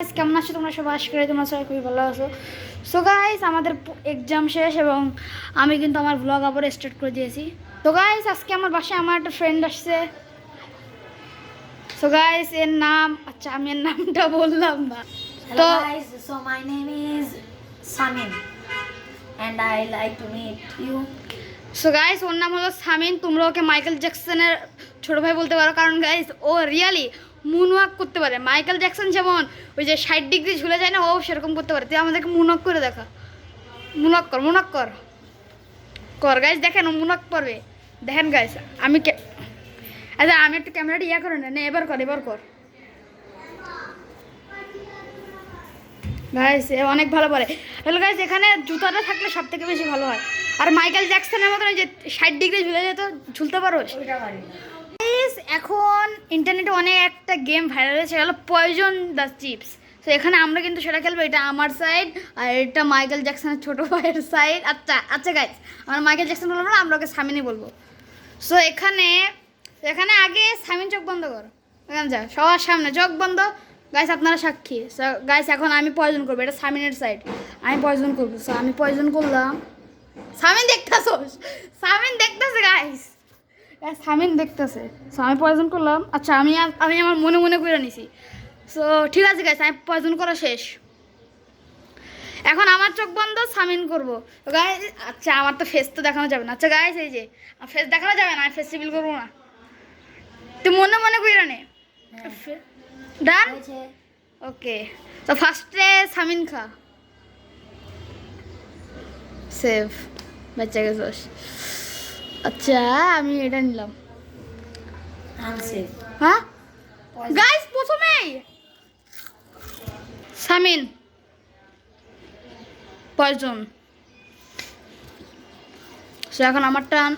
কেমন আছো তোমরা সবাই? আশা করি তোমরা সবাই খুবই ভালো আছো। সো গাইস, আমাদের এক্সাম শেষ এবং আমি কিন্তু আমার ব্লগ আবার স্টার্ট করে দিয়েছি। তো গাইস, আজকে আমার বাসায় আমার একটা ফ্রেন্ড আসছে। সো গাইস, এর নাম, আচ্ছা আমি এর নামটা বললাম না। Hello guys, so my name is Samin and I like to meet you. So guys, ওর নাম হলো সামিন। তোমরা ওকে মাইকেল জ্যাকসনের ছোট ভাই বলতে পারো, কারণ গাইস ও রিয়ালি মুনওয়াক করতে পারে। মাইকেল জ্যাকসন যেমন ওই যে 60 ডিগ্রি ঝুলে যায় না, ও সেরকম করতে পারে। তুই আমাদেরকে মুনওয়াক করে দেখা। মুনওয়াক কর গাইস, দেখেন ও মুনওয়াক করবে। দেখেন গাইস, আচ্ছা আমি একটু ক্যামেরাটা ইয়া করে না, এবার কর গাইস, এ অনেক ভালো পারে। হ্যালো গাইস, এখানে জুতাটা থাকলে সব থেকে বেশি ভালো হয়। আর মাইকেল জ্যাকসনের মতন যে 60 ডিগ্রি ঝুলে যেত, ঝুলতে পারো। গাইস, এখন ইন্টারনেটে অনেক একটা গেম ভাইরাল হয়েছে, গেল পয়জন দ্য চিপস। তো এখানে আমরা কিন্তু সেটা খেলবো। এটা আমার সাইড আর এটা মাইকেল জ্যাকসনের ছোটো ভাইয়ের সাইড। আচ্ছা গাইস, আমরা মাইকেল জ্যাকসন বলবো না, আমরা ওকে সামিনই বলবো। সো এখানে আগে সামিন চোখ বন্ধ করো। এখানে যা, সবার সামনে চোখ বন্ধ। গাইস আপনারা সাক্ষী। গাইস এখন আমি পয়জন করবো, এটা সামিনের সাইড। আমি পয়জন করবো। সো আমি পয়জন করলাম। সামিন দেখতেছে গাইস, সামিন দেখতেছে। সো আমি পয়জন করলাম। আচ্ছা আমি আমার মনে করে নিছি। সো ঠিক আছে গাইস, আমি পয়জন করা শেষ। এখন আমার চোখ বন্ধ, সামিন করবো গাইস। আচ্ছা আমার তো ফেস তো দেখানো যাবে না। আচ্ছা গাইস, এই যে ফেস দেখানো যাবে না, আমি ফেস রিভিল করবো না। তুই মনে করে নে। ডান, ওকে। তো ফার্স্টে সামিন খা। সেভ, বাচ্চা গেছস। আচ্ছা আমি এটা নিলাম। হ্যাঁ গাইস, প্রথমেই সামিন পয়জন। সো এখন আমার টান।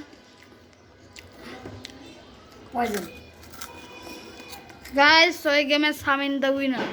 Poison. গাইস, সো এই গেমে সামিন দ্য উইনার।